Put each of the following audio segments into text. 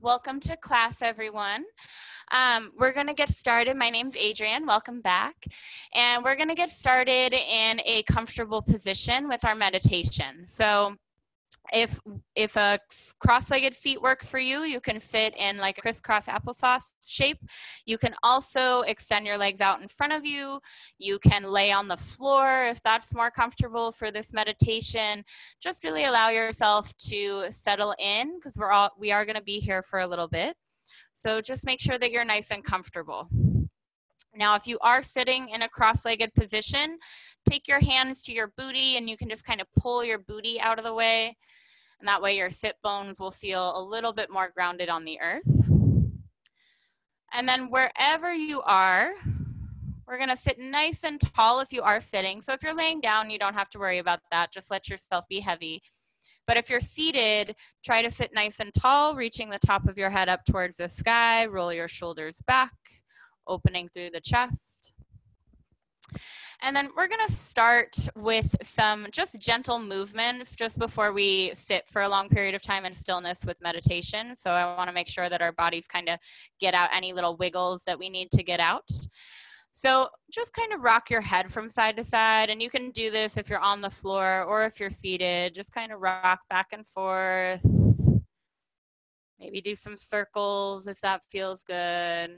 Welcome to class, everyone. We're going to get started. My name's Adrienne. Welcome back. And we're going to get started in a comfortable position with our meditation. So if a cross-legged seat works for you, you can sit in like a crisscross applesauce shape. You can also extend your legs out in front of you. You can lay on the floor if that's more comfortable for this meditation. Just really allow yourself to settle in because we are going to be here for a little bit. So just make sure that you're nice and comfortable. Now, if you are sitting in a cross-legged position, take your hands to your booty and you can just kind of pull your booty out of the way. And that way your sit bones will feel a little bit more grounded on the earth. And then wherever you are, we're going to sit nice and tall if you are sitting. So if you're laying down, you don't have to worry about that. Just let yourself be heavy. But if you're seated, try to sit nice and tall, reaching the top of your head up towards the sky. Roll your shoulders back, opening through the chest. And then we're going to start with some just gentle movements just before we sit for a long period of time in stillness with meditation. So I want to make sure that our bodies kind of get out any little wiggles that we need to get out. So just kind of rock your head from side to side, and you can do this if you're on the floor or if you're seated. Just kind of rock back and forth. Maybe do some circles if that feels good.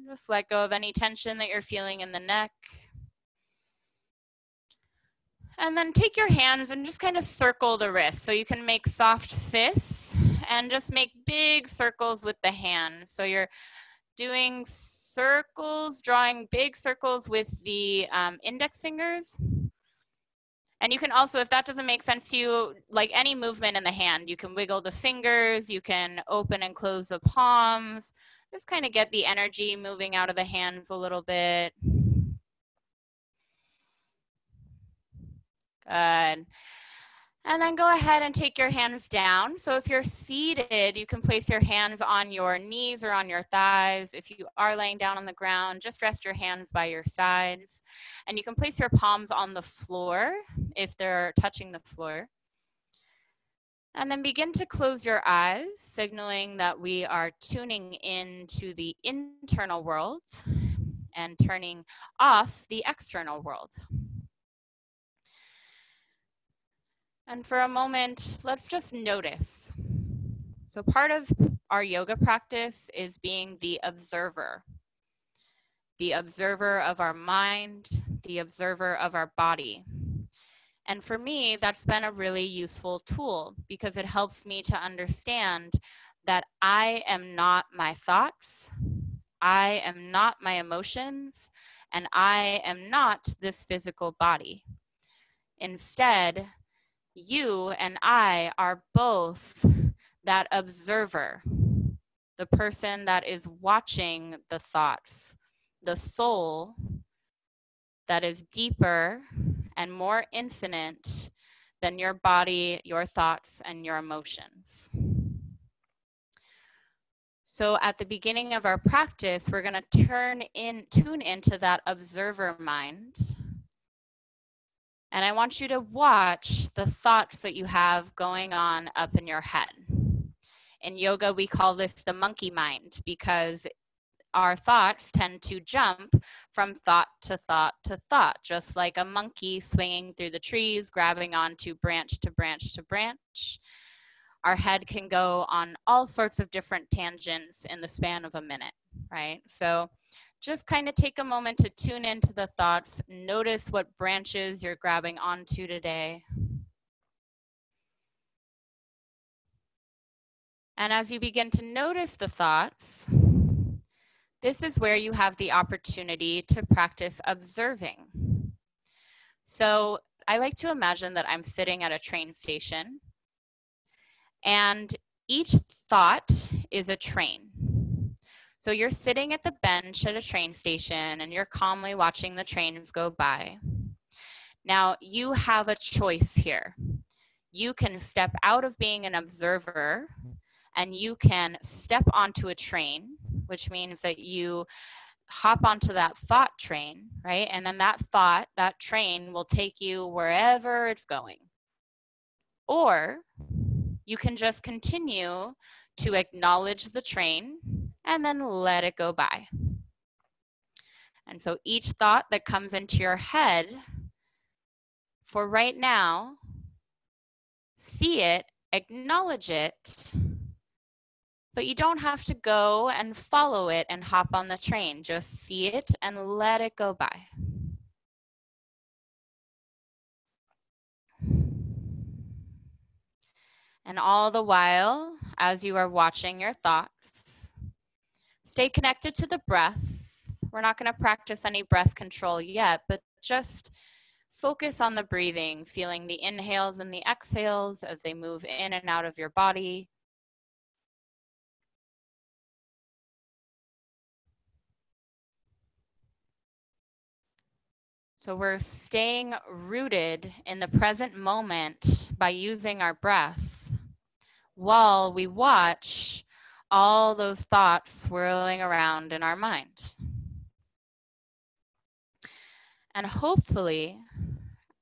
Just let go of any tension that you're feeling in the neck. And then take your hands and just kind of circle the wrists. So you can make soft fists and just make big circles with the hands. So you're doing circles, drawing big circles with the index fingers. And you can also, if that doesn't make sense to you, like any movement in the hand, you can wiggle the fingers, you can open and close the palms, just kind of get the energy moving out of the hands a little bit. Good. And then go ahead and take your hands down. So if you're seated, you can place your hands on your knees or on your thighs. If you are laying down on the ground, just rest your hands by your sides. And you can place your palms on the floor if they're touching the floor. And then begin to close your eyes, signaling that we are tuning into the internal world and turning off the external world. And for a moment, let's just notice. So part of our yoga practice is being the observer of our mind, the observer of our body. And for me, that's been a really useful tool because it helps me to understand that I am not my thoughts, I am not my emotions, and I am not this physical body. Instead, you and I are both that observer, the person that is watching the thoughts, the soul that is deeper and more infinite than your body, your thoughts, and your emotions. So at the beginning of our practice, we're going to tune into that observer mind. And I want you to watch the thoughts that you have going on up in your head. In yoga, we call this the monkey mind because our thoughts tend to jump from thought to thought to thought, just like a monkey swinging through the trees, grabbing onto branch to branch to branch. Our head can go on all sorts of different tangents in the span of a minute, right? So just kind of take a moment to tune into the thoughts. Notice what branches you're grabbing onto today. And as you begin to notice the thoughts, this is where you have the opportunity to practice observing. So I like to imagine that I'm sitting at a train station, and each thought is a train. So you're sitting at the bench at a train station and you're calmly watching the trains go by. Now you have a choice here. You can step out of being an observer and you can step onto a train, which means that you hop onto that thought train, right? And then that train will take you wherever it's going. Or you can just continue to acknowledge the train, and then let it go by. And so each thought that comes into your head, for right now, see it, acknowledge it, but you don't have to go and follow it and hop on the train. Just see it and let it go by. And all the while, as you are watching your thoughts, stay connected to the breath. We're not going to practice any breath control yet, but just focus on the breathing, feeling the inhales and the exhales as they move in and out of your body. So we're staying rooted in the present moment by using our breath while we watch all those thoughts swirling around in our minds. And hopefully,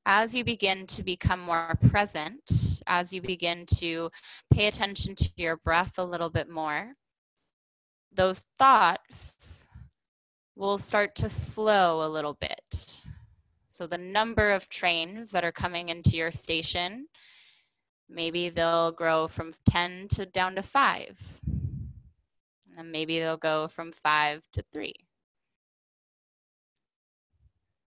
as you begin to become more present, as you begin to pay attention to your breath a little bit more, those thoughts will start to slow a little bit. So the number of trains that are coming into your station, maybe they'll grow from 10 to down to 5. And then maybe they'll go from 5 to 3.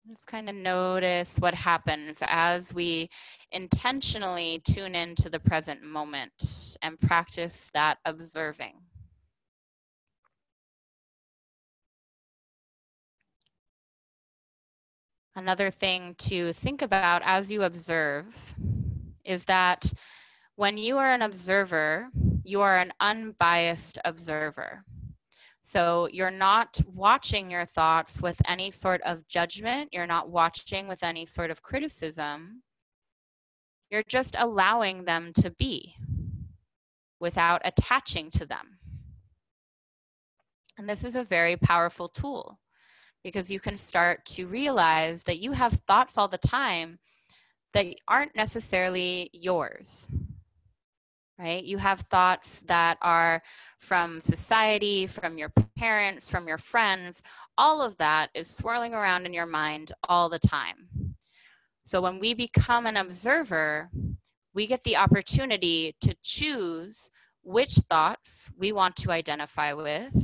Just kind of notice what happens as we intentionally tune into the present moment and practice that observing. Another thing to think about as you observe is that when you are an observer, you are an unbiased observer. So you're not watching your thoughts with any sort of judgment. You're not watching with any sort of criticism. You're just allowing them to be without attaching to them. And this is a very powerful tool because you can start to realize that you have thoughts all the time that aren't necessarily yours. Right? You have thoughts that are from society, from your parents, from your friends. All of that is swirling around in your mind all the time. So when we become an observer, we get the opportunity to choose which thoughts we want to identify with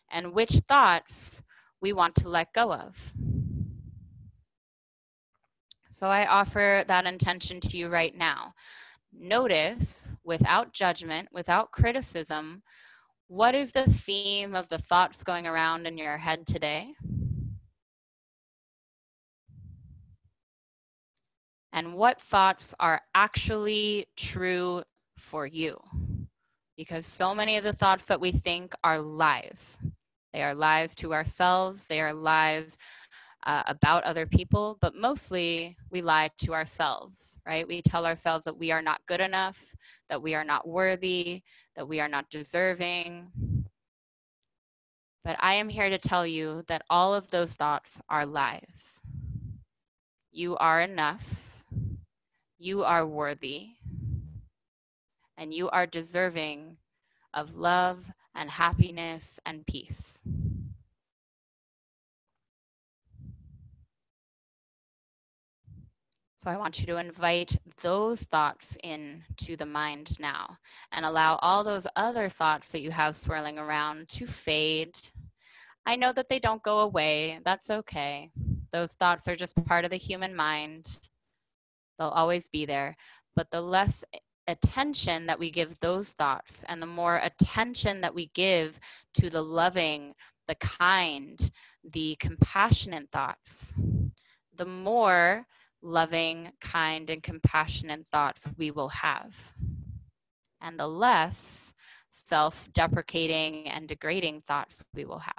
and which thoughts we want to let go of. So I offer that intention to you right now. Notice, without judgment, without criticism, what is the theme of the thoughts going around in your head today? And what thoughts are actually true for you? Because so many of the thoughts that we think are lies. They are lies to ourselves. They are lies about other people, but mostly we lie to ourselves, right? We tell ourselves that we are not good enough, that we are not worthy, that we are not deserving. But I am here to tell you that all of those thoughts are lies. You are enough, you are worthy, and you are deserving of love and happiness and peace. So I want you to invite those thoughts into the mind now and allow all those other thoughts that you have swirling around to fade. I know that they don't go away. That's okay. Those thoughts are just part of the human mind. They'll always be there. But the less attention that we give those thoughts and the more attention that we give to the loving, the kind, the compassionate thoughts, the more loving, kind, and compassionate thoughts we will have. And the less self-deprecating and degrading thoughts we will have.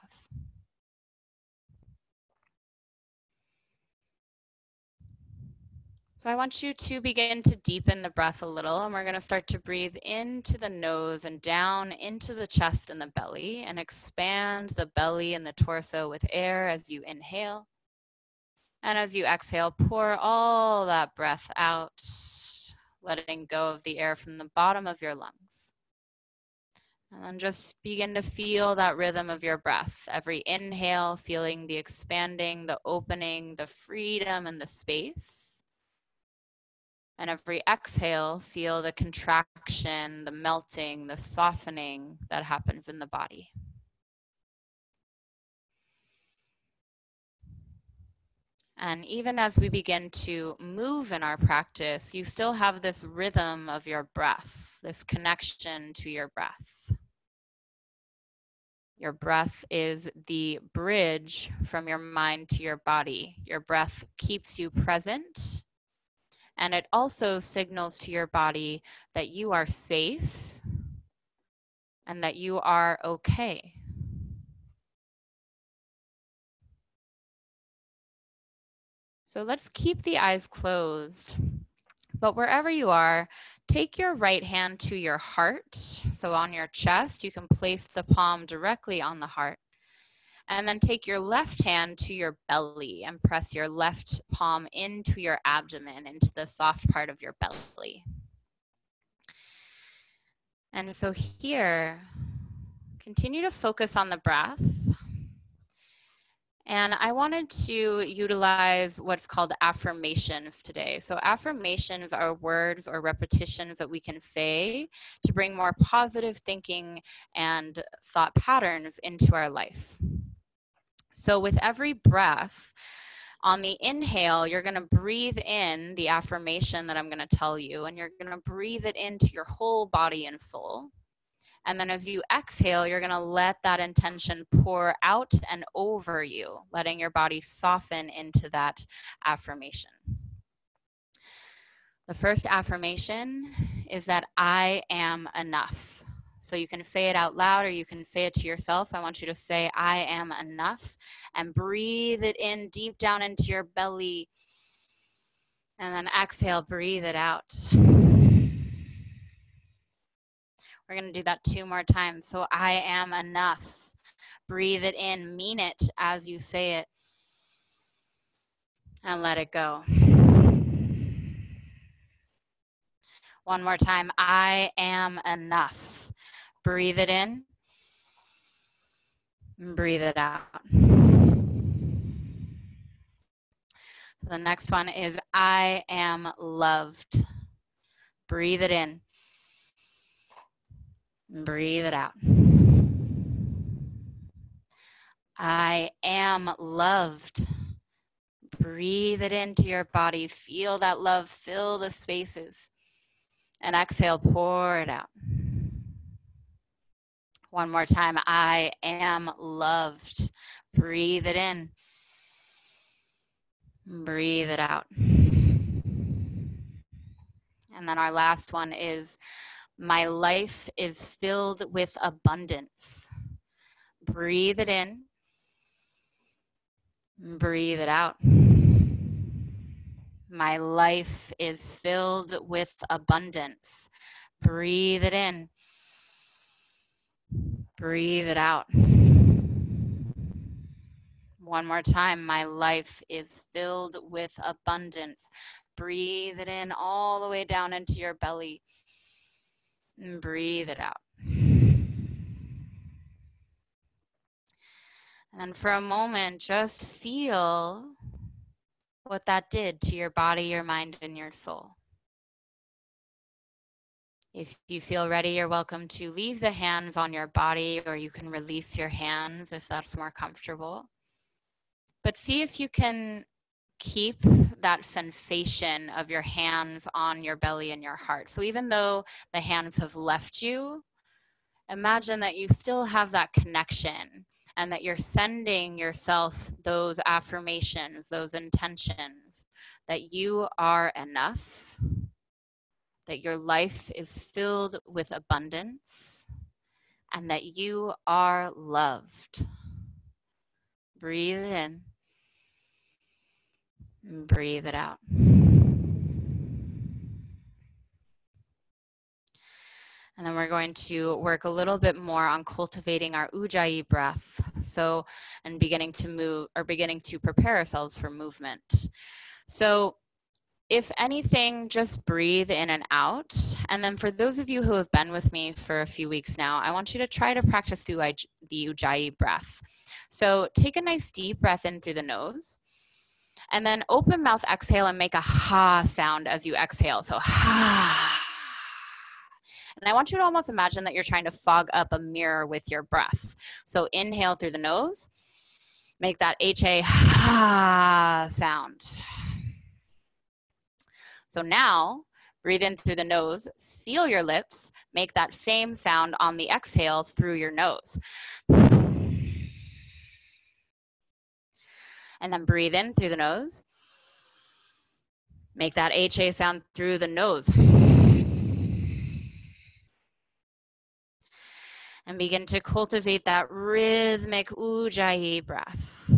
So I want you to begin to deepen the breath a little, and we're going to start to breathe into the nose and down into the chest and the belly, and expand the belly and the torso with air as you inhale. And as you exhale, pour all that breath out, letting go of the air from the bottom of your lungs. And then just begin to feel that rhythm of your breath. Every inhale, feeling the expanding, the opening, the freedom, and the space. And every exhale, feel the contraction, the melting, the softening that happens in the body. And even as we begin to move in our practice, you still have this rhythm of your breath, this connection to your breath. Your breath is the bridge from your mind to your body. Your breath keeps you present, and it also signals to your body that you are safe and that you are okay. So let's keep the eyes closed. But wherever you are, take your right hand to your heart. So on your chest, you can place the palm directly on the heart. And then take your left hand to your belly and press your left palm into your abdomen, into the soft part of your belly. And so here, continue to focus on the breath. And I wanted to utilize what's called affirmations today. So affirmations are words or repetitions that we can say to bring more positive thinking and thought patterns into our life. So with every breath, on the inhale, you're going to breathe in the affirmation that I'm going to tell you, and you're going to breathe it into your whole body and soul. And then as you exhale, you're going to let that intention pour out and over you, letting your body soften into that affirmation. The first affirmation is that I am enough. So you can say it out loud or you can say it to yourself. I want you to say, I am enough, and breathe it in deep down into your belly. And then exhale, breathe it out. We're going to do that 2 more times. So I am enough. Breathe it in, mean it as you say it, and let it go. One more time. I am enough. Breathe it in. Breathe it out. So the next one is I am loved. Breathe it in. Breathe it out. I am loved. Breathe it into your body. Feel that love fill the spaces. And exhale, pour it out. One more time. I am loved. Breathe it in. Breathe it out. And then our last one is, my life is filled with abundance. Breathe it in. Breathe it out. My life is filled with abundance. Breathe it in. Breathe it out. One more time. My life is filled with abundance. Breathe it in all the way down into your belly. And breathe it out. And for a moment, just feel what that did to your body, your mind, and your soul. If you feel ready, you're welcome to leave the hands on your body, or you can release your hands if that's more comfortable. But see if you can keep that sensation of your hands on your belly and your heart. So even though the hands have left you, imagine that you still have that connection and that you're sending yourself those affirmations, those intentions, that you are enough, that your life is filled with abundance, and that you are loved. Breathe it in. And breathe it out. And then we're going to work a little bit more on cultivating our Ujjayi breath. So, and beginning to prepare ourselves for movement. So if anything, just breathe in and out. And then for those of you who have been with me for a few weeks now, I want you to try to practice the Ujjayi breath. So take a nice deep breath in through the nose, and then open mouth exhale and make a ha sound as you exhale. So ha. And I want you to almost imagine that you're trying to fog up a mirror with your breath. So inhale through the nose, make that H-A ha sound. So now, breathe in through the nose, seal your lips, make that same sound on the exhale through your nose. And then breathe in through the nose, make that HA sound through the nose. And begin to cultivate that rhythmic Ujjayi breath.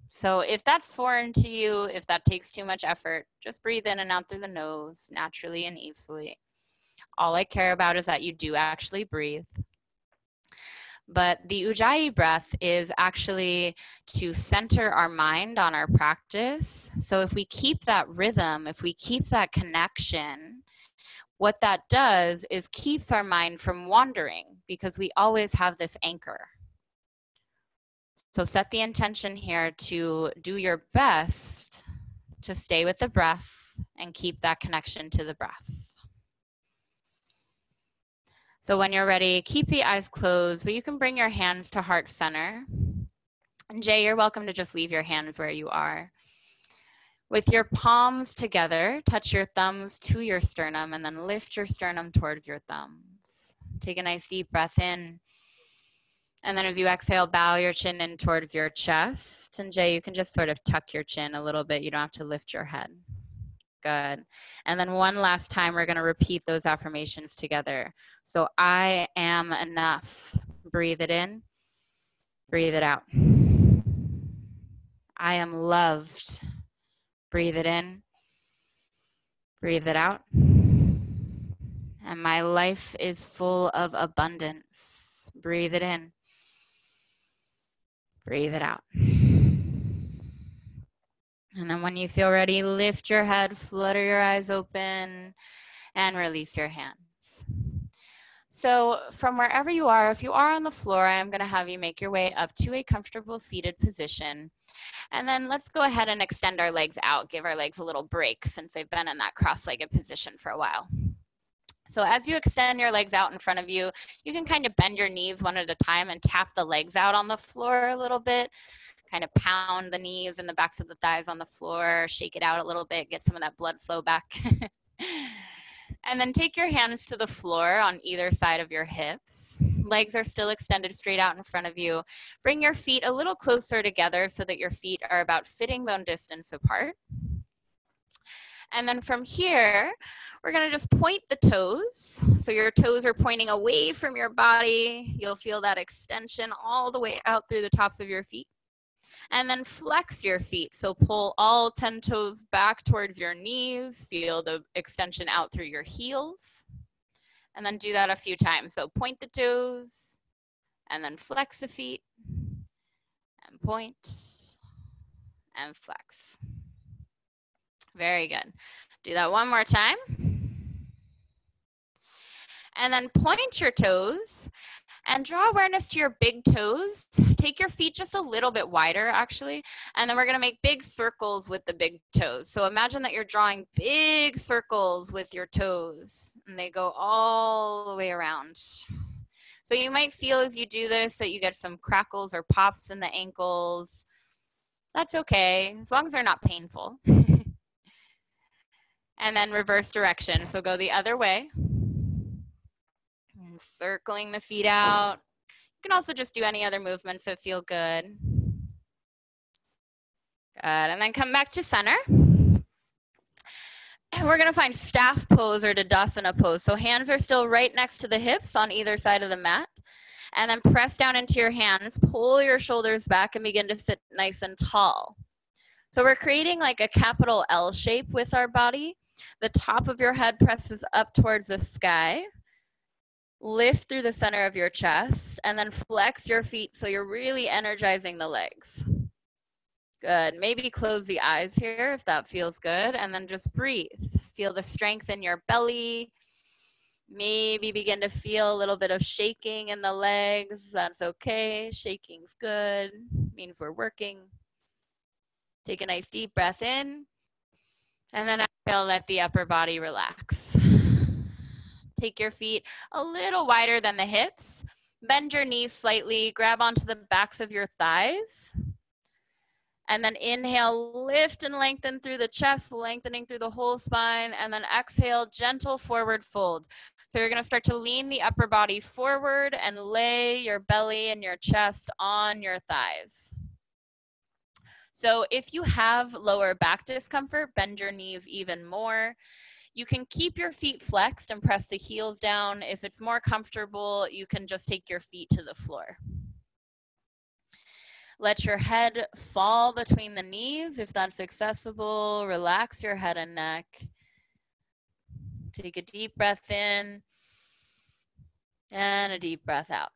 So if that's foreign to you, if that takes too much effort, just breathe in and out through the nose naturally and easily. All I care about is that you do actually breathe. But the Ujjayi breath is actually to center our mind on our practice. So if we keep that rhythm, if we keep that connection, what that does is keeps our mind from wandering because we always have this anchor. So set the intention here to do your best to stay with the breath and keep that connection to the breath. So when you're ready, keep the eyes closed, but you can bring your hands to heart center. And Jay, you're welcome to just leave your hands where you are. With your palms together, touch your thumbs to your sternum and then lift your sternum towards your thumbs. Take a nice deep breath in. And then as you exhale, bow your chin in towards your chest. And Jay, you can just sort of tuck your chin a little bit. You don't have to lift your head. Good. And then one last time, we're going to repeat those affirmations together. So I am enough. Breathe it in. Breathe it out. I am loved. Breathe it in. Breathe it out. And my life is full of abundance. Breathe it in. Breathe it out. And then when you feel ready, lift your head, flutter your eyes open, and release your hands. So from wherever you are, if you are on the floor, I'm going to have you make your way up to a comfortable seated position. And then let's go ahead and extend our legs out, give our legs a little break since they've been in that cross-legged position for a while. So as you extend your legs out in front of you, you can kind of bend your knees one at a time and tap the legs out on the floor a little bit. Kind of pound the knees and the backs of the thighs on the floor, shake it out a little bit, get some of that blood flow back. And then take your hands to the floor on either side of your hips. Legs are still extended straight out in front of you. Bring your feet a little closer together so that your feet are about sitting bone distance apart. And then from here, we're going to just point the toes. So your toes are pointing away from your body. You'll feel that extension all the way out through the tops of your feet. And then flex your feet. So pull all 10 toes back towards your knees. Feel the extension out through your heels. And then do that a few times. So point the toes, and then flex the feet, and point, and flex. Very good. Do that one more time. And then point your toes and draw awareness to your big toes. Take your feet just a little bit wider, actually. And then we're going to make big circles with the big toes. So imagine that you're drawing big circles with your toes, and they go all the way around. So you might feel as you do this that you get some crackles or pops in the ankles. That's okay, as long as they're not painful. And then reverse direction. So go the other way. And circling the feet out. You can also just do any other movements that feel good. Good. And then come back to center. And we're going to find staff pose or Tadasana pose. So hands are still right next to the hips on either side of the mat. And then press down into your hands. Pull your shoulders back and begin to sit nice and tall. So we're creating like a capital L shape with our body. The top of your head presses up towards the sky. Lift through the center of your chest and then flex your feet so you're really energizing the legs. Good. Maybe close the eyes here if that feels good, and then just breathe. Feel the strength in your belly. Maybe begin to feel a little bit of shaking in the legs. That's okay. Shaking's good. Means we're working. Take a nice deep breath in. And then exhale, let the upper body relax. Take your feet a little wider than the hips. Bend your knees slightly. Grab onto the backs of your thighs. And then inhale, lift and lengthen through the chest, lengthening through the whole spine. And then exhale, gentle forward fold. So you're going to start to lean the upper body forward and lay your belly and your chest on your thighs. So if you have lower back discomfort, bend your knees even more. You can keep your feet flexed and press the heels down. If it's more comfortable, you can just take your feet to the floor. Let your head fall between the knees if that's accessible. Relax your head and neck. Take a deep breath in and a deep breath out.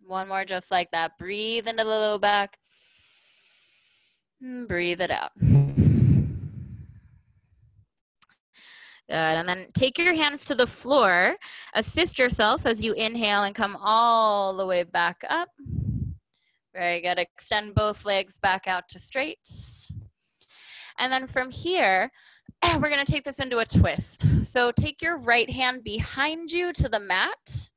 One more just like that. Breathe into the low back. And breathe it out. Good, and then take your hands to the floor. Assist yourself as you inhale and come all the way back up. Very good. Extend both legs back out to straight. And then from here, we're going to take this into a twist. So take your right hand behind you to the mat.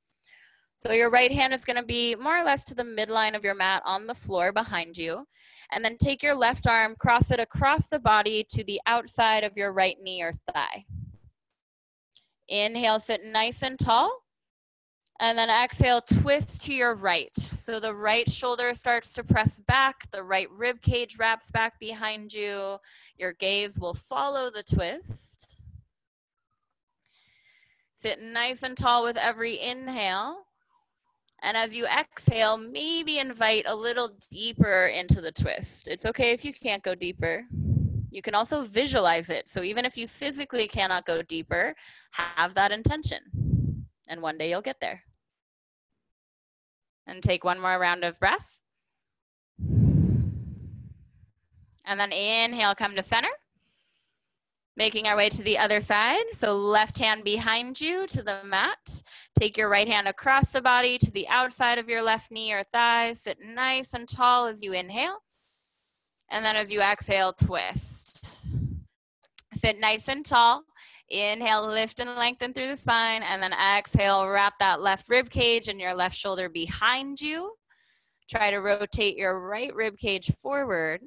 So your right hand is going to be more or less to the midline of your mat on the floor behind you. And then take your left arm, cross it across the body to the outside of your right knee or thigh. Inhale, sit nice and tall. And then exhale, twist to your right. So the right shoulder starts to press back. The right rib cage wraps back behind you. Your gaze will follow the twist. Sit nice and tall with every inhale. And as you exhale, maybe invite a little deeper into the twist. It's okay if you can't go deeper. You can also visualize it. So even if you physically cannot go deeper, have that intention. And one day you'll get there. And take one more round of breath. And then inhale, come to center. Making our way to the other side. So left hand behind you to the mat. Take your right hand across the body to the outside of your left knee or thigh. Sit nice and tall as you inhale. And then as you exhale, twist. Sit nice and tall. Inhale, lift and lengthen through the spine. And then exhale, wrap that left rib cage and your left shoulder behind you. Try to rotate your right rib cage forward.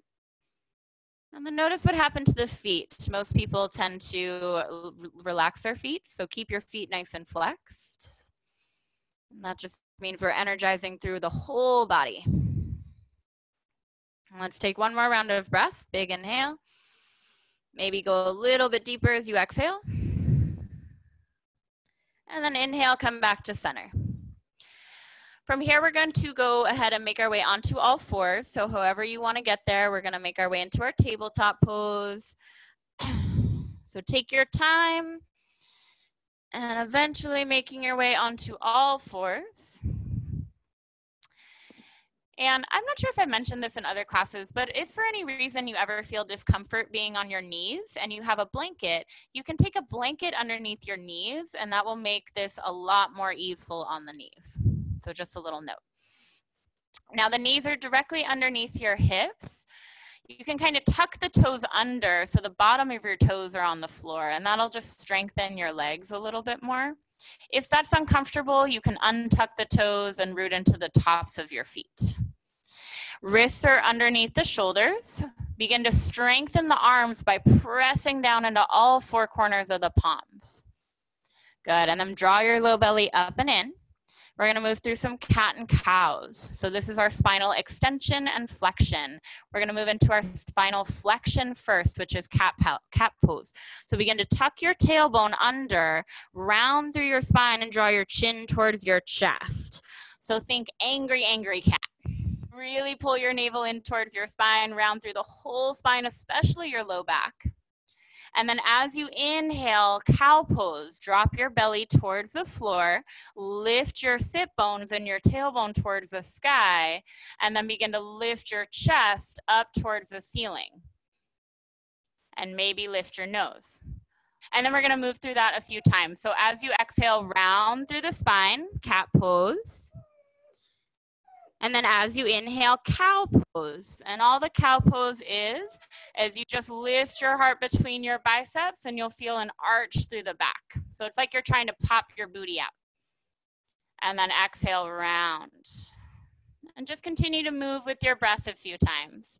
And then notice what happened to the feet. Most people tend to relax their feet, so keep your feet nice and flexed. And that just means we're energizing through the whole body. Let's take one more round of breath. Big inhale. Maybe go a little bit deeper as you exhale. And then inhale, come back to center. From here, we're going to go ahead and make our way onto all fours. So however you want to get there, we're going to make our way into our tabletop pose. So take your time and eventually making your way onto all fours. And I'm not sure if I mentioned this in other classes, but if for any reason you ever feel discomfort being on your knees and you have a blanket, you can take a blanket underneath your knees and that will make this a lot more easeful on the knees. So just a little note. Now the knees are directly underneath your hips. You can kind of tuck the toes under so the bottom of your toes are on the floor and that'll just strengthen your legs a little bit more. If that's uncomfortable, you can untuck the toes and root into the tops of your feet. Wrists are underneath the shoulders. Begin to strengthen the arms by pressing down into all four corners of the palms. Good, and then draw your low belly up and in. We're going to move through some cat and cows. So this is our spinal extension and flexion. We're going to move into our spinal flexion first, which is cat pose. So begin to tuck your tailbone under, round through your spine, and draw your chin towards your chest. So think angry, angry cat. Really pull your navel in towards your spine, round through the whole spine, especially your low back. And then as you inhale, cow pose, drop your belly towards the floor, lift your sit bones and your tailbone towards the sky, and then begin to lift your chest up towards the ceiling. And maybe lift your nose. And then we're gonna move through that a few times. So as you exhale, round through the spine, cat pose. And then as you inhale, cow pose. And all the cow pose is you just lift your heart between your biceps and you'll feel an arch through the back. So it's like you're trying to pop your booty out. And then exhale, round. And just continue to move with your breath a few times.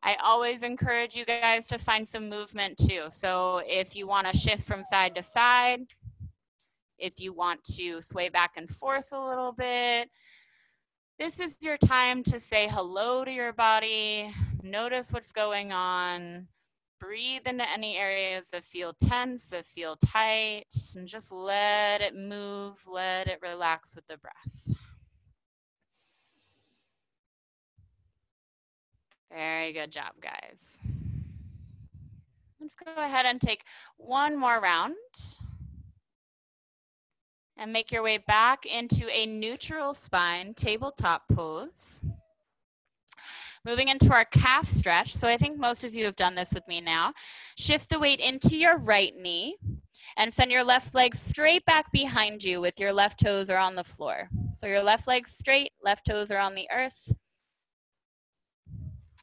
I always encourage you guys to find some movement too. So if you want to shift from side to side, if you want to sway back and forth a little bit, this is your time to say hello to your body, notice what's going on, breathe into any areas that feel tense, that feel tight, and just let it move, let it relax with the breath. Very good job, guys. Let's go ahead and take one more round. And make your way back into a neutral spine tabletop pose. Moving into our calf stretch. So I think most of you have done this with me now. Shift the weight into your right knee and send your left leg straight back behind you with your left toes are on the floor. So your left leg straight, left toes are on the earth.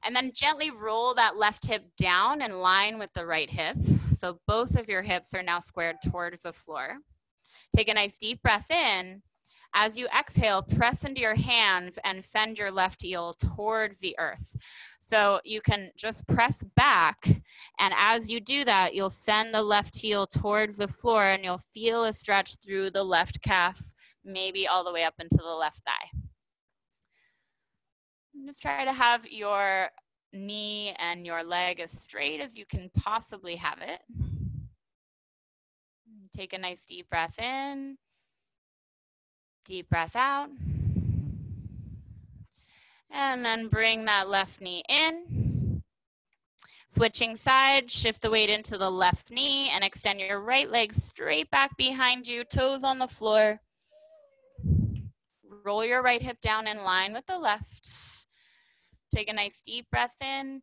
And then gently roll that left hip down in line with the right hip. So both of your hips are now squared towards the floor. Take a nice deep breath in. As you exhale, press into your hands and send your left heel towards the earth. So you can just press back, and as you do that, you'll send the left heel towards the floor and you'll feel a stretch through the left calf, maybe all the way up into the left thigh. Just try to have your knee and your leg as straight as you can possibly have it. Take a nice deep breath in, deep breath out. And then bring that left knee in. Switching sides, shift the weight into the left knee and extend your right leg straight back behind you, toes on the floor. Roll your right hip down in line with the left. Take a nice deep breath in.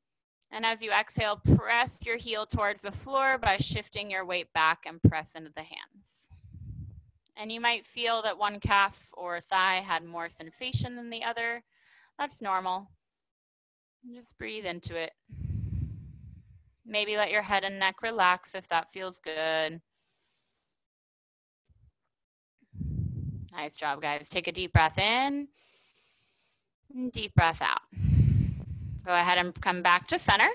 And as you exhale, press your heel towards the floor by shifting your weight back and press into the hands. And you might feel that one calf or thigh had more sensation than the other. That's normal. Just breathe into it. Maybe let your head and neck relax if that feels good. Nice job, guys. Take a deep breath in, and deep breath out. Go ahead and come back to center.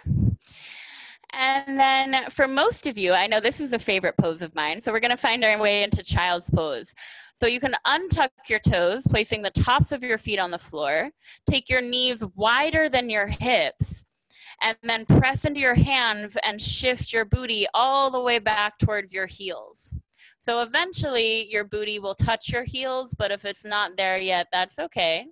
And then for most of you, I know this is a favorite pose of mine, so we're gonna find our way into child's pose. So you can untuck your toes, placing the tops of your feet on the floor. Take your knees wider than your hips, and then press into your hands and shift your booty all the way back towards your heels. So eventually your booty will touch your heels, but if it's not there yet, that's okay.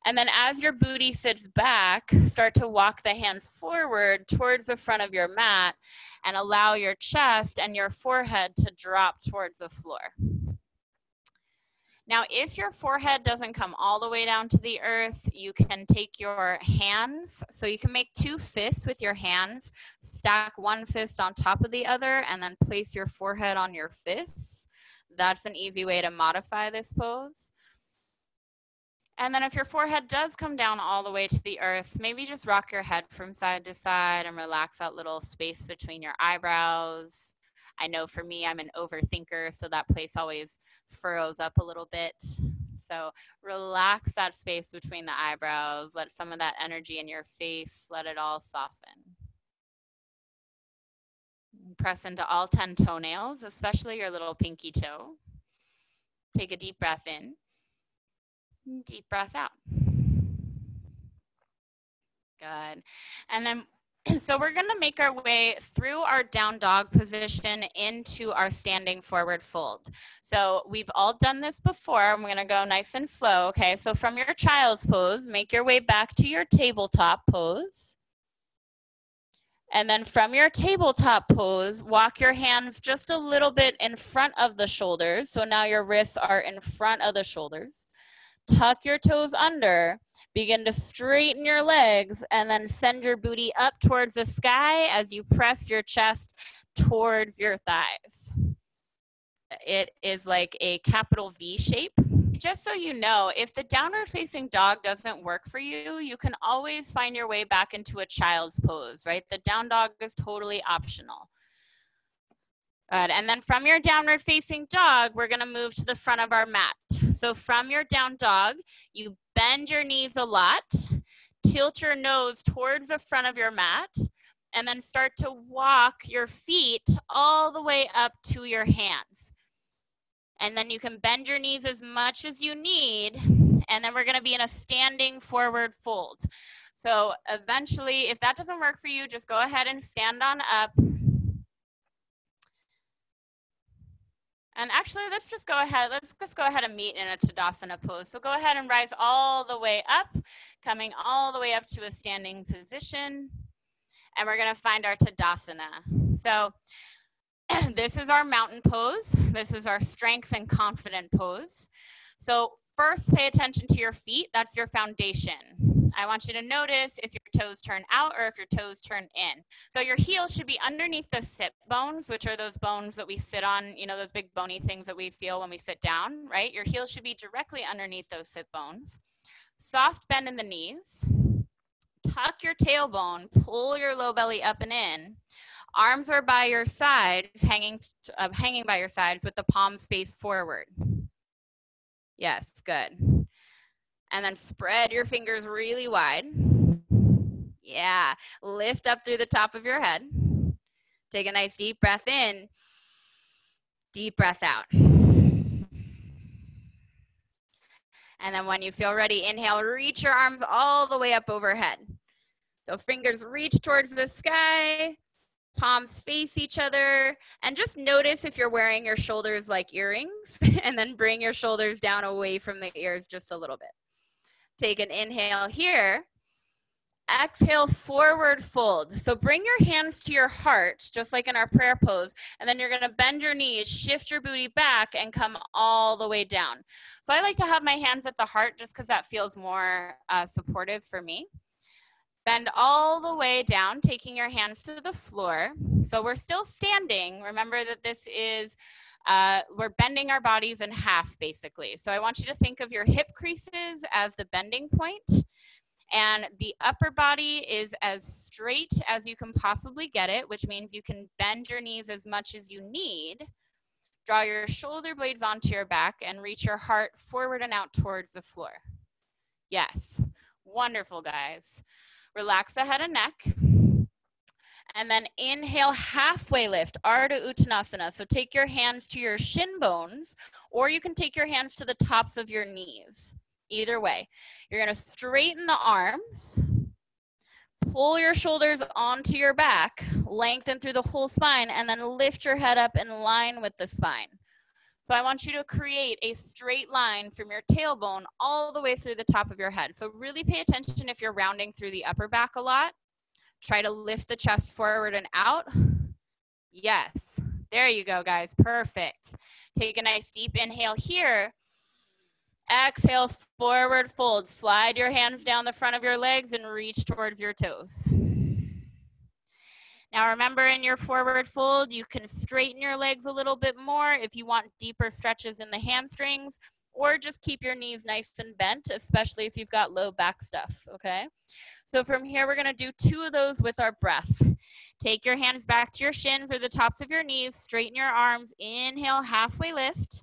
And then as your booty sits back, start to walk the hands forward towards the front of your mat and allow your chest and your forehead to drop towards the floor. Now, if your forehead doesn't come all the way down to the earth, you can take your hands. So you can make two fists with your hands, stack one fist on top of the other, and then place your forehead on your fists. That's an easy way to modify this pose. And then if your forehead does come down all the way to the earth, maybe just rock your head from side to side and relax that little space between your eyebrows. I know for me, I'm an overthinker, so that place always furrows up a little bit. So relax that space between the eyebrows. Let some of that energy in your face, let it all soften. Press into all 10 toenails, especially your little pinky toe. Take a deep breath in. Deep breath out. Good. And then, so we're going to make our way through our down dog position into our standing forward fold. So we've all done this before. I'm going to go nice and slow. Okay. So from your child's pose, make your way back to your tabletop pose. And then from your tabletop pose, walk your hands just a little bit in front of the shoulders. So now your wrists are in front of the shoulders. Tuck your toes under, begin to straighten your legs, and then send your booty up towards the sky as you press your chest towards your thighs. It is like a capital V shape. Just so you know, if the downward facing dog doesn't work for you, you can always find your way back into a child's pose, right? The down dog is totally optional. Good. And then from your downward facing dog, we're going to move to the front of our mat. So from your down dog, you bend your knees a lot, tilt your nose towards the front of your mat, and then start to walk your feet all the way up to your hands. And then you can bend your knees as much as you need. And then we're going to be in a standing forward fold. So eventually, if that doesn't work for you, just go ahead and stand on up. And actually, let's just go ahead and meet in a Tadasana pose. So go ahead and rise all the way up, coming all the way up to a standing position. And we're going to find our Tadasana. So this is our mountain pose. This is our strength and confident pose. So first, pay attention to your feet. That's your foundation. I want you to notice if your toes turn out or if your toes turn in. So your heels should be underneath the sit bones, which are those bones that we sit on, you know, those big bony things that we feel when we sit down, right? Your heels should be directly underneath those sit bones. Soft bend in the knees. Tuck your tailbone, pull your low belly up and in. Arms are by your sides, hanging by your sides with the palms face forward. Yes, good. And then spread your fingers really wide. Yeah, lift up through the top of your head. Take a nice deep breath in, deep breath out. And then when you feel ready, inhale, reach your arms all the way up overhead. So fingers reach towards the sky. Palms face each other, and just notice if you're wearing your shoulders like earrings, and then bring your shoulders down away from the ears just a little bit. Take an inhale here. Exhale, forward fold. So bring your hands to your heart, just like in our prayer pose, and then you're going to bend your knees, shift your booty back, and come all the way down. So I like to have my hands at the heart just because that feels more supportive for me. Bend all the way down, taking your hands to the floor. So we're still standing. Remember that this is, we're bending our bodies in half, basically. So I want you to think of your hip creases as the bending point, and the upper body is as straight as you can possibly get it, which means you can bend your knees as much as you need. Draw your shoulder blades onto your back and reach your heart forward and out towards the floor. Yes, wonderful, guys. Relax the head and neck. And then inhale, halfway lift, Ardha Uttanasana. So take your hands to your shin bones, or you can take your hands to the tops of your knees. Either way. You're going to straighten the arms, pull your shoulders onto your back, lengthen through the whole spine, and then lift your head up in line with the spine. So I want you to create a straight line from your tailbone all the way through the top of your head. So really pay attention if you're rounding through the upper back a lot. Try to lift the chest forward and out. Yes, there you go, guys, perfect. Take a nice deep inhale here. Exhale, forward fold. Slide your hands down the front of your legs and reach towards your toes. Now remember, in your forward fold, you can straighten your legs a little bit more if you want deeper stretches in the hamstrings, or just keep your knees nice and bent, especially if you've got low back stuff, okay? So from here, we're gonna do 2 of those with our breath. Take your hands back to your shins or the tops of your knees, straighten your arms, inhale, halfway lift.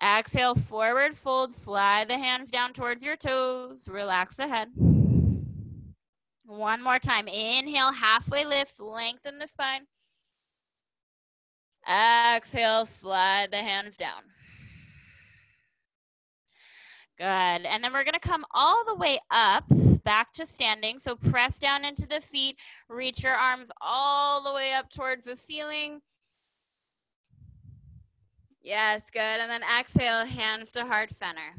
Exhale, forward fold, slide the hands down towards your toes, relax the head. One more time. Inhale, halfway lift, lengthen the spine. Exhale, slide the hands down. Good. And then we're going to come all the way up, back to standing. So press down into the feet, reach your arms all the way up towards the ceiling. Yes, good. And then exhale, hands to heart center.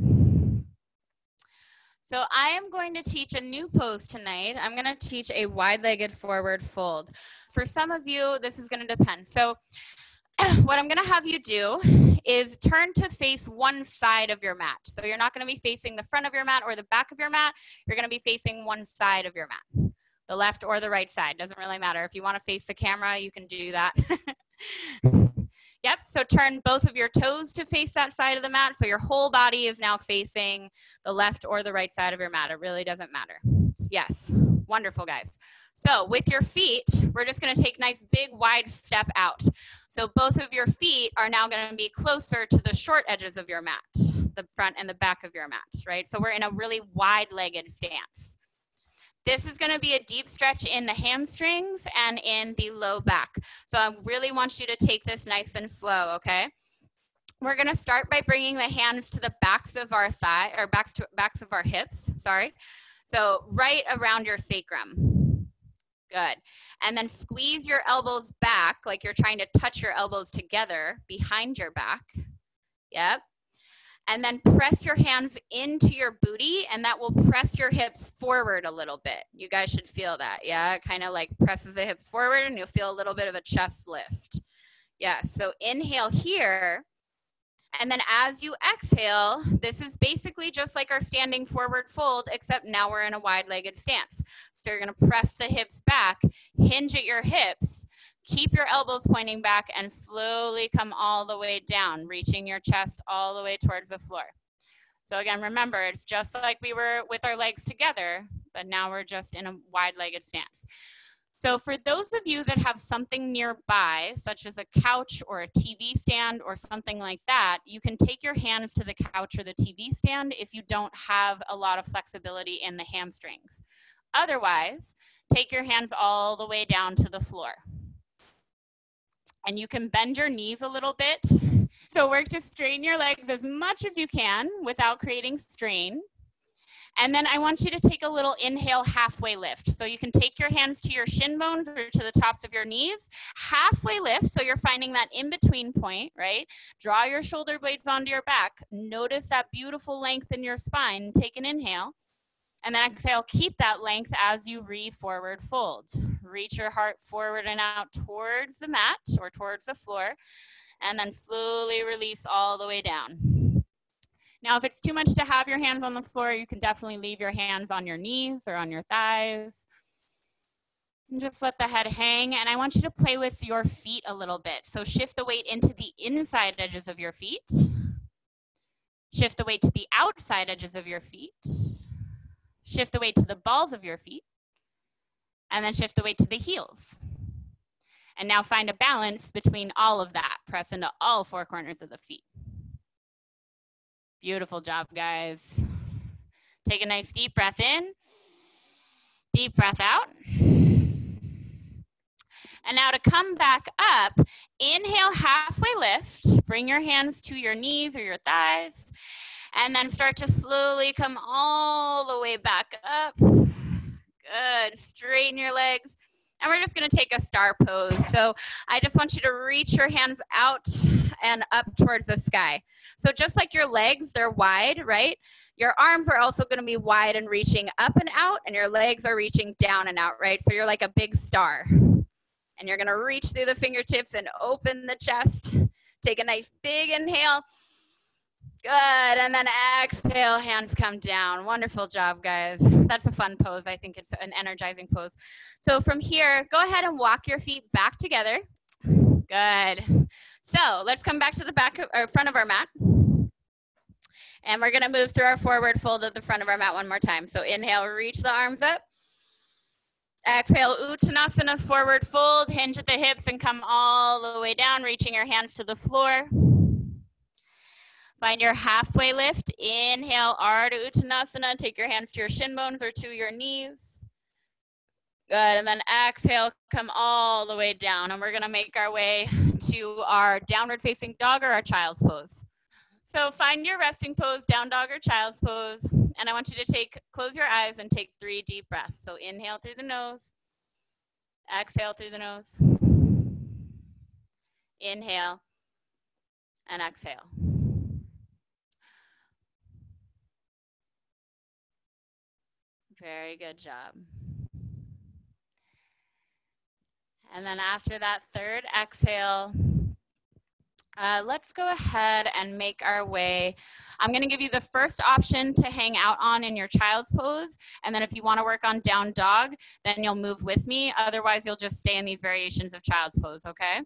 So I am going to teach a new pose tonight. I'm going to teach a wide-legged forward fold. For some of you, this is going to depend. So what I'm going to have you do is turn to face one side of your mat. So you're not going to be facing the front of your mat or the back of your mat. You're going to be facing one side of your mat, the left or the right side. Doesn't really matter. If you want to face the camera, you can do that. Yep, so turn both of your toes to face that side of the mat. So your whole body is now facing the left or the right side of your mat. It really doesn't matter. Yes, wonderful, guys. So with your feet, we're just gonna take a nice big wide step out. So both of your feet are now gonna be closer to the short edges of your mat, the front and the back of your mat, right? So we're in a really wide-legged stance. This is going to be a deep stretch in the hamstrings and in the low back. So I really want you to take this nice and slow, okay? We're going to start by bringing the hands to the backs of our thigh, or backs of our hips, sorry. So right around your sacrum. Good. And then squeeze your elbows back like you're trying to touch your elbows together behind your back. Yep. And then press your hands into your booty, and that will press your hips forward a little bit. You guys should feel that, yeah? It kind of like presses the hips forward, and you'll feel a little bit of a chest lift. Yeah, so inhale here, and then as you exhale, this is basically just like our standing forward fold, except now we're in a wide-legged stance. So you're gonna press the hips back, hinge at your hips, keep your elbows pointing back, and slowly come all the way down, reaching your chest all the way towards the floor. So again, remember, it's just like we were with our legs together, but now we're just in a wide-legged stance. So for those of you that have something nearby, such as a couch or a TV stand or something like that, you can take your hands to the couch or the TV stand if you don't have a lot of flexibility in the hamstrings. Otherwise, take your hands all the way down to the floor. And you can bend your knees a little bit. So work to straighten your legs as much as you can without creating strain. And then I want you to take a little inhale halfway lift. So you can take your hands to your shin bones or to the tops of your knees. Halfway lift, so you're finding that in-between point, right? Draw your shoulder blades onto your back. Notice that beautiful length in your spine. Take an inhale. And then exhale, keep that length as you forward fold. Reach your heart forward and out towards the mat or towards the floor, and then slowly release all the way down. Now, if it's too much to have your hands on the floor, you can definitely leave your hands on your knees or on your thighs. And just let the head hang, and I want you to play with your feet a little bit. So shift the weight into the inside edges of your feet. Shift the weight to the outside edges of your feet. Shift the weight to the balls of your feet, and then shift the weight to the heels. And now find a balance between all of that. Press into all four corners of the feet. Beautiful job, guys. Take a nice deep breath in, deep breath out. And now to come back up, inhale, halfway lift. Bring your hands to your knees or your thighs. And then start to slowly come all the way back up. Good, straighten your legs. And we're just gonna take a star pose. So I just want you to reach your hands out and up towards the sky. So just like your legs, they're wide, right? Your arms are also gonna be wide and reaching up and out, and your legs are reaching down and out, right? So you're like a big star. And you're gonna reach through the fingertips and open the chest. Take a nice big inhale. Good, and then exhale, hands come down. Wonderful job, guys. That's a fun pose. I think it's an energizing pose. So from here, go ahead and walk your feet back together. Good. So let's come back to the back or front of our mat. And we're gonna move through our forward fold at the front of our mat one more time. So inhale, reach the arms up. Exhale, Uttanasana, forward fold, hinge at the hips and come all the way down, reaching your hands to the floor. Find your halfway lift. Inhale, Ardha Uttanasana. Take your hands to your shin bones or to your knees. Good, and then exhale, come all the way down. And we're gonna make our way to our downward facing dog or our child's pose. So find your resting pose, down dog or child's pose. And I want you to close your eyes and take 3 deep breaths. So inhale through the nose, exhale through the nose. Inhale and exhale. Very good job. And then after that third exhale, let's go ahead and make our way. I'm going to give you the first option to hang out on in your child's pose. And then if you want to work on down dog, then you'll move with me. Otherwise, you'll just stay in these variations of child's pose, okay?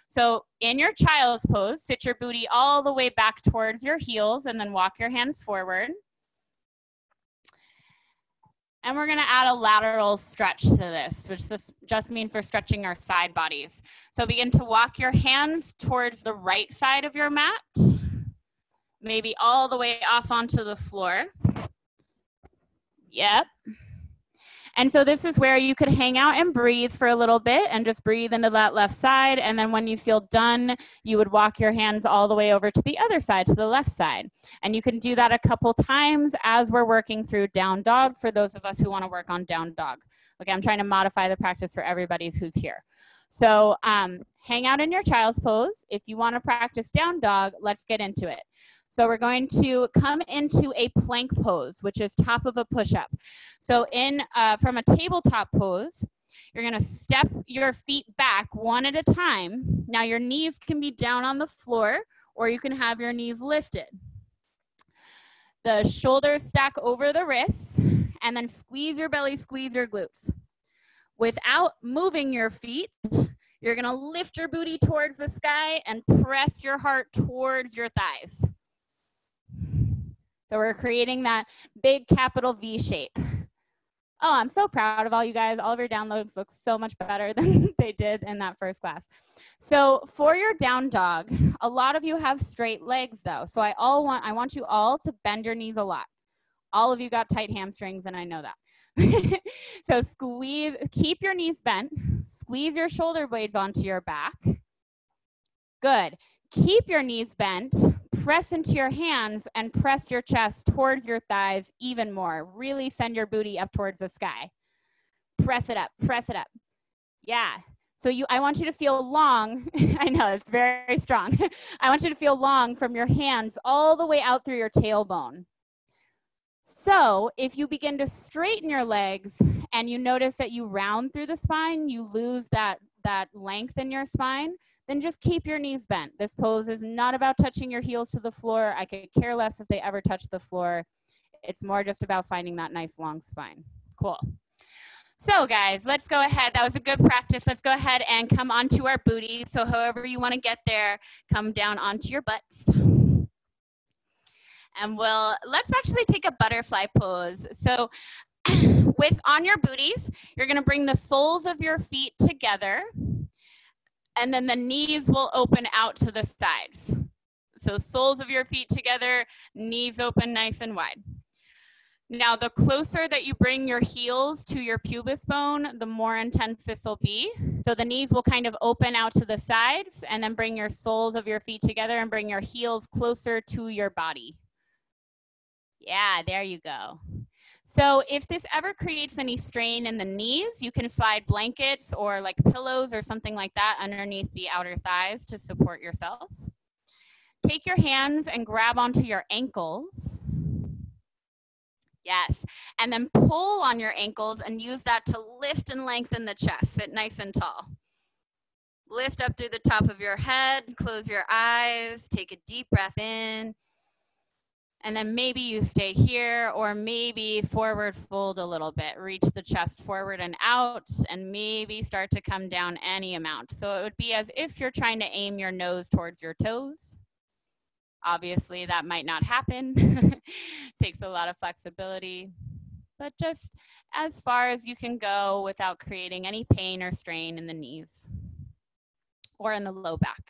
So in your child's pose, sit your booty all the way back towards your heels and then walk your hands forward. And we're gonna add a lateral stretch to this, which just means we're stretching our side bodies. So begin to walk your hands towards the right side of your mat, maybe all the way off onto the floor. Yep. And so this is where you could hang out and breathe for a little bit and just breathe into that left side. And then when you feel done, you would walk your hands all the way over to the other side, to the left side. And you can do that a couple times as we're working through down dog for those of us who want to work on down dog. Okay, I'm trying to modify the practice for everybody who's here. So hang out in your child's pose. If you want to practice down dog, let's get into it. So we're going to come into a plank pose, which is top of a push-up. So from a tabletop pose, you're gonna step your feet back one at a time. Now your knees can be down on the floor, or you can have your knees lifted. The shoulders stack over the wrists, and then squeeze your belly, squeeze your glutes. Without moving your feet, you're gonna lift your booty towards the sky and press your heart towards your thighs. So we're creating that big capital V shape. Oh, I'm so proud of all you guys. All of your downloads look so much better than they did in that first class. So for your down dog, a lot of you have straight legs though. So I want you all to bend your knees a lot. All of you got tight hamstrings and I know that. So keep your knees bent, squeeze your shoulder blades onto your back. Good. Keep your knees bent, press into your hands and press your chest towards your thighs even more. Really send your booty up towards the sky. Press it up, press it up. Yeah. So I want you to feel long. I know, it's very strong. I want you to feel long from your hands all the way out through your tailbone. So if you begin to straighten your legs and you notice that you round through the spine, you lose that length in your spine, then just keep your knees bent. This pose is not about touching your heels to the floor. I could care less if they ever touch the floor. It's more just about finding that nice long spine. Cool. So guys, let's go ahead. That was a good practice. Let's go ahead and come onto our booty. So however you want to get there, come down onto your butts. And let's actually take a butterfly pose. So on your booties, you're gonna bring the soles of your feet together, and then the knees will open out to the sides. So soles of your feet together, knees open nice and wide. Now, the closer that you bring your heels to your pubis bone, the more intense this will be. So the knees will kind of open out to the sides, and then bring your soles of your feet together and bring your heels closer to your body. Yeah, there you go. So if this ever creates any strain in the knees, you can slide blankets or like pillows or something like that underneath the outer thighs to support yourself. Take your hands and grab onto your ankles. Yes, and then pull on your ankles and use that to lift and lengthen the chest. Sit nice and tall. Lift up through the top of your head, close your eyes, take a deep breath in. And then maybe you stay here, or maybe forward fold a little bit. Reach the chest forward and out, and maybe start to come down any amount. So it would be as if you're trying to aim your nose towards your toes. Obviously, that might not happen. Takes a lot of flexibility, but just as far as you can go without creating any pain or strain in the knees or in the low back.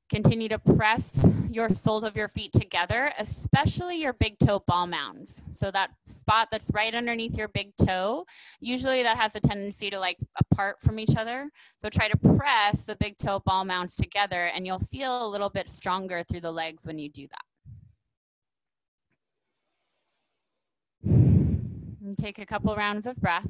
Continue to press your soles of your feet together, especially your big toe ball mounds. So that spot that's right underneath your big toe, usually that has a tendency to like apart from each other. So try to press the big toe ball mounds together and you'll feel a little bit stronger through the legs when you do that. And take a couple rounds of breath.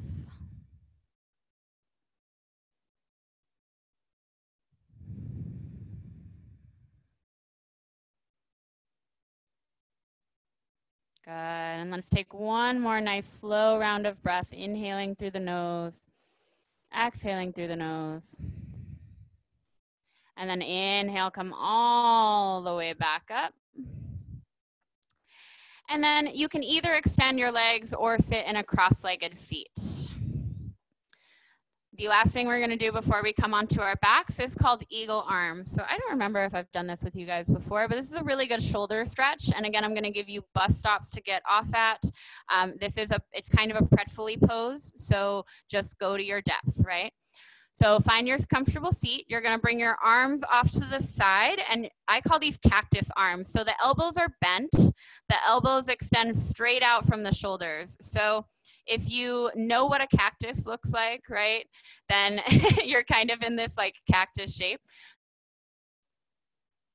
Good. And let's take one more nice slow round of breath, inhaling through the nose, exhaling through the nose. And then inhale, come all the way back up. And then you can either extend your legs or sit in a cross-legged seat. The last thing we're gonna do before we come onto our backs is called eagle arms. So I don't remember if I've done this with you guys before, but this is a really good shoulder stretch. And again, I'm gonna give you bus stops to get off at. It's kind of a pretzel-y pose, so just go to your depth, right? So find your comfortable seat. You're gonna bring your arms off to the side, and I call these cactus arms. So the elbows are bent, the elbows extend straight out from the shoulders. So if you know what a cactus looks like, right, then you're kind of in this like cactus shape.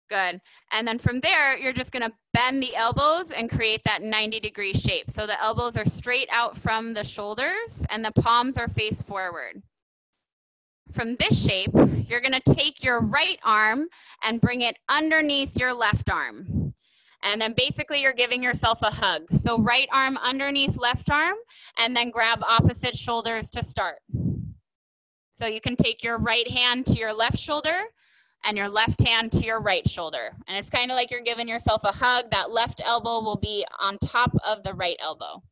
Good. And then from there, you're just gonna bend the elbows and create that 90-degree shape. So the elbows are straight out from the shoulders and the palms are face forward. From this shape, you're gonna take your right arm and bring it underneath your left arm. And then basically you're giving yourself a hug. So right arm underneath left arm, and then grab opposite shoulders to start. So you can take your right hand to your left shoulder and your left hand to your right shoulder. And it's kind of like you're giving yourself a hug. That left elbow will be on top of the right elbow.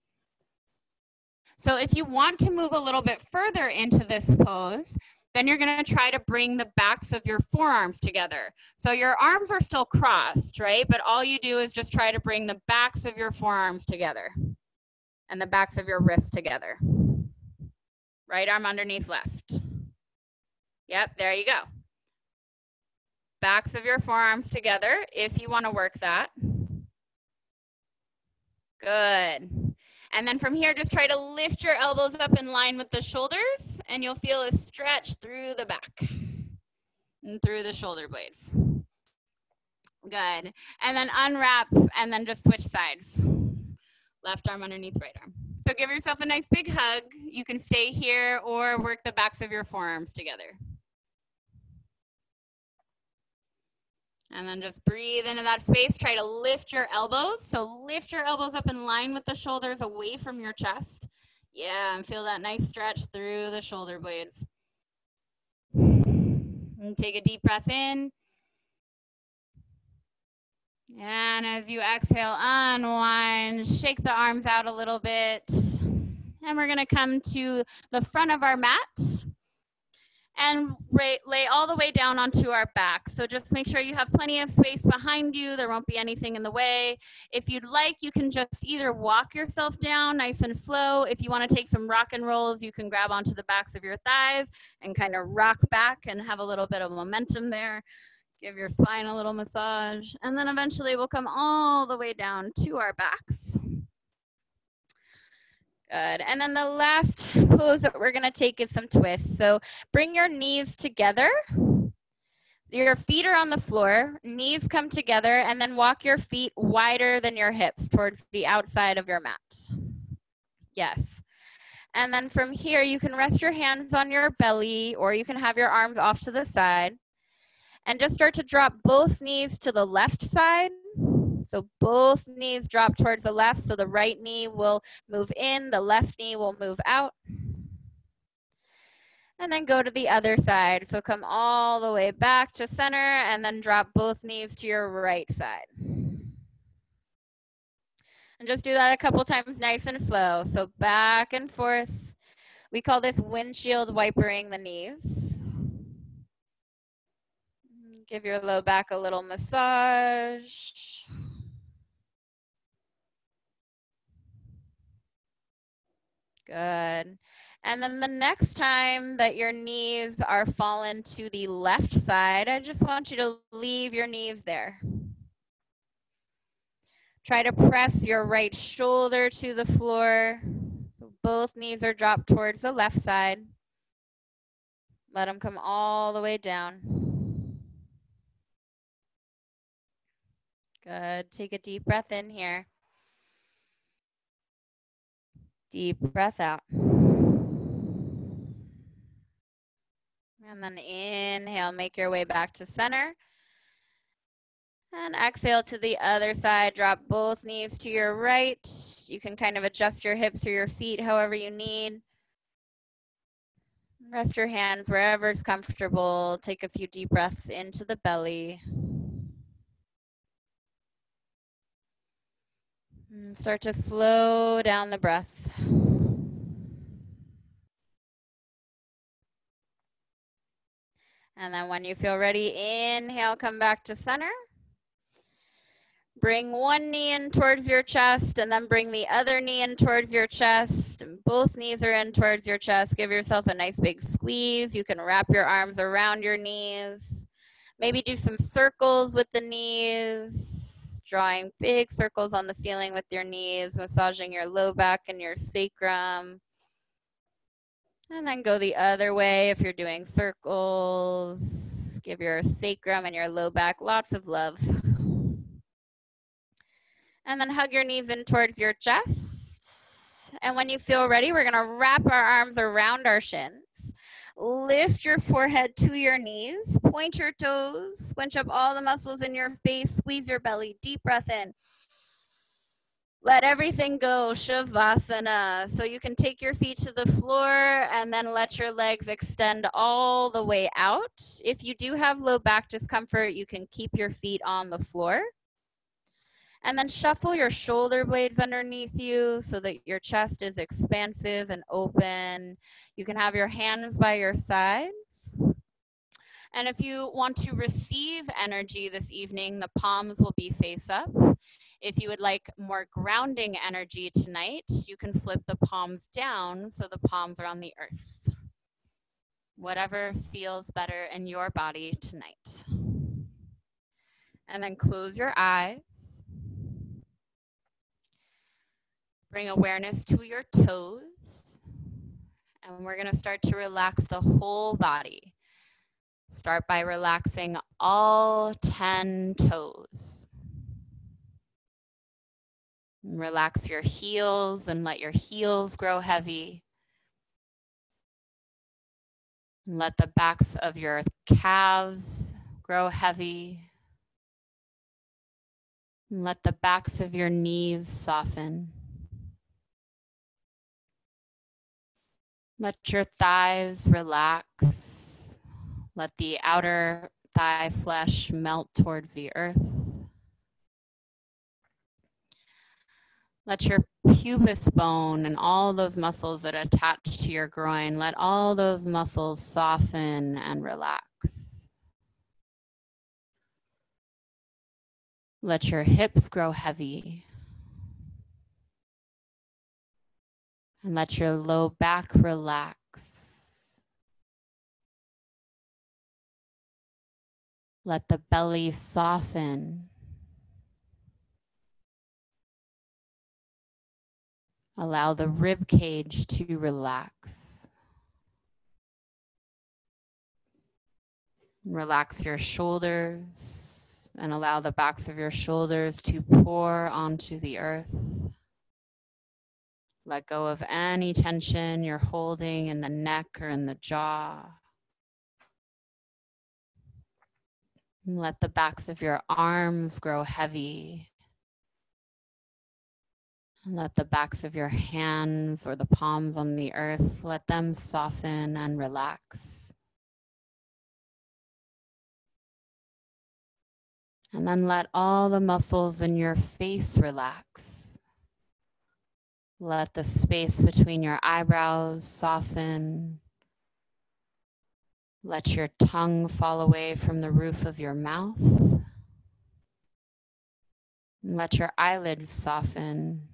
So if you want to move a little bit further into this pose, then you're gonna try to bring the backs of your forearms together. So your arms are still crossed, right? But all you do is just try to bring the backs of your forearms together and the backs of your wrists together. Right arm underneath left. Yep, there you go. Backs of your forearms together if you wanna work that. Good. And then from here, just try to lift your elbows up in line with the shoulders, and you'll feel a stretch through the back and through the shoulder blades. Good. And then unwrap and then just switch sides. Left arm underneath right arm. So give yourself a nice big hug. You can stay here or work the backs of your forearms together. And then just breathe into that space. Try to lift your elbows. So lift your elbows up in line with the shoulders away from your chest. Yeah, and feel that nice stretch through the shoulder blades. And take a deep breath in. And as you exhale, unwind, shake the arms out a little bit. And we're gonna come to the front of our mat and lay all the way down onto our back. So just make sure you have plenty of space behind you. There won't be anything in the way. If you'd like, you can just either walk yourself down nice and slow. If you want to take some rock and rolls, you can grab onto the backs of your thighs and kind of rock back and have a little bit of momentum there. Give your spine a little massage. And then eventually we'll come all the way down to our backs. Good. And then the last pose that we're gonna take is some twists. So bring your knees together. Your feet are on the floor, knees come together, and then walk your feet wider than your hips towards the outside of your mat. Yes. And then from here, you can rest your hands on your belly, or you can have your arms off to the side. And just start to drop both knees to the left side. So both knees drop towards the left, so the right knee will move in, the left knee will move out. And then go to the other side. So come all the way back to center and then drop both knees to your right side. And just do that a couple times nice and slow. So back and forth. We call this windshield wipering the knees. Give your low back a little massage. Good. And then the next time that your knees are fallen to the left side, I just want you to leave your knees there. Try to press your right shoulder to the floor. So both knees are dropped towards the left side. Let them come all the way down. Good. Take a deep breath in here. Deep breath out. And then inhale, make your way back to center. And exhale to the other side. Drop both knees to your right. You can kind of adjust your hips or your feet however you need. Rest your hands wherever it's comfortable. Take a few deep breaths into the belly. And start to slow down the breath. And then when you feel ready, inhale, come back to center. Bring one knee in towards your chest and then bring the other knee in towards your chest. Both knees are in towards your chest. Give yourself a nice big squeeze. You can wrap your arms around your knees. Maybe do some circles with the knees, drawing big circles on the ceiling with your knees, massaging your low back and your sacrum. And then go the other way if you're doing circles. Give your sacrum and your low back lots of love. And then hug your knees in towards your chest. And when you feel ready, we're gonna wrap our arms around our shins. Lift your forehead to your knees, point your toes, squinch up all the muscles in your face, squeeze your belly, deep breath in. Let everything go, Shavasana. So you can take your feet to the floor and then let your legs extend all the way out. If you do have low back discomfort, you can keep your feet on the floor. And then shuffle your shoulder blades underneath you so that your chest is expansive and open. You can have your hands by your sides. And if you want to receive energy this evening, the palms will be face up. If you would like more grounding energy tonight, you can flip the palms down so the palms are on the earth. Whatever feels better in your body tonight. And then close your eyes. Bring awareness to your toes. And we're going to start to relax the whole body. Start by relaxing all 10 toes. Relax your heels and let your heels grow heavy. Let the backs of your calves grow heavy. Let the backs of your knees soften. Let your thighs relax. Let the outer thigh flesh melt towards the earth. Let your pubis bone and all those muscles that attach to your groin, let all those muscles soften and relax. Let your hips grow heavy. And let your low back relax. Let the belly soften. Allow the rib cage to relax. Relax your shoulders and allow the backs of your shoulders to pour onto the earth. Let go of any tension you're holding in the neck or in the jaw. Let the backs of your arms grow heavy. Let the backs of your hands or the palms on the earth, let them soften and relax. And then let all the muscles in your face relax. Let the space between your eyebrows soften. Let your tongue fall away from the roof of your mouth. Let your eyelids soften.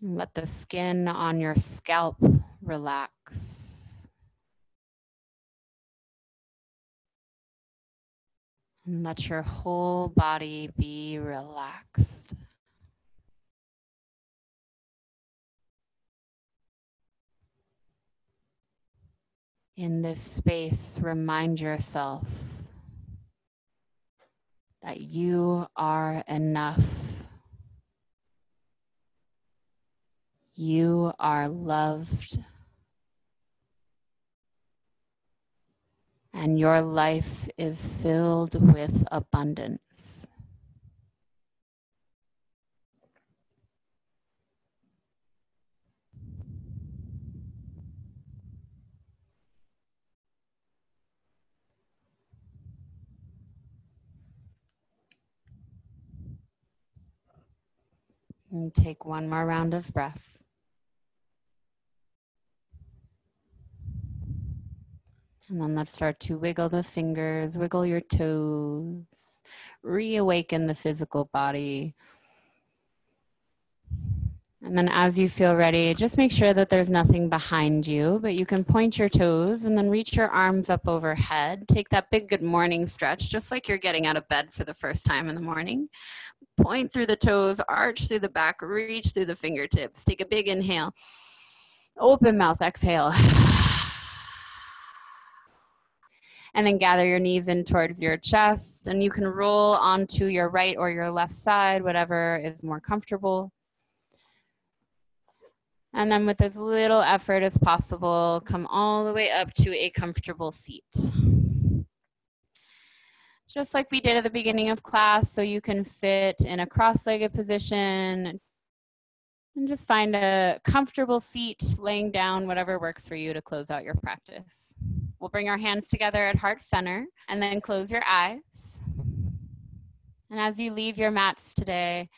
Let the skin on your scalp relax. And let your whole body be relaxed. In this space, remind yourself that you are enough. You are loved. And your life is filled with abundance. And take one more round of breath. And then let's start to wiggle the fingers, wiggle your toes, reawaken the physical body. And then as you feel ready, just make sure that there's nothing behind you, but you can point your toes and then reach your arms up overhead. Take that big good morning stretch, just like you're getting out of bed for the first time in the morning. Point through the toes, arch through the back, reach through the fingertips. Take a big inhale. Open mouth, exhale. And then gather your knees in towards your chest, and you can roll onto your right or your left side, whatever is more comfortable. And then with as little effort as possible, come all the way up to a comfortable seat. Just like we did at the beginning of class, so you can sit in a cross-legged position and just find a comfortable seat, laying down, whatever works for you to close out your practice. We'll bring our hands together at heart center and then close your eyes. And as you leave your mats today,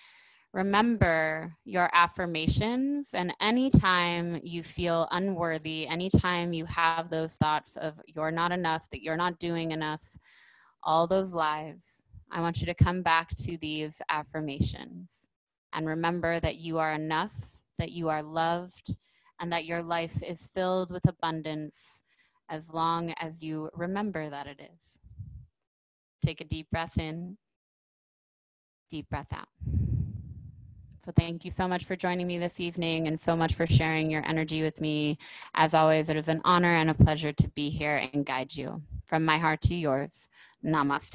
remember your affirmations, and anytime you feel unworthy, anytime you have those thoughts of you're not enough, that you're not doing enough, all those lies, I want you to come back to these affirmations and remember that you are enough, that you are loved, and that your life is filled with abundance as long as you remember that it is. Take a deep breath in, deep breath out. So thank you so much for joining me this evening and so much for sharing your energy with me. As always, it is an honor and a pleasure to be here and guide you. From my heart to yours, namaste.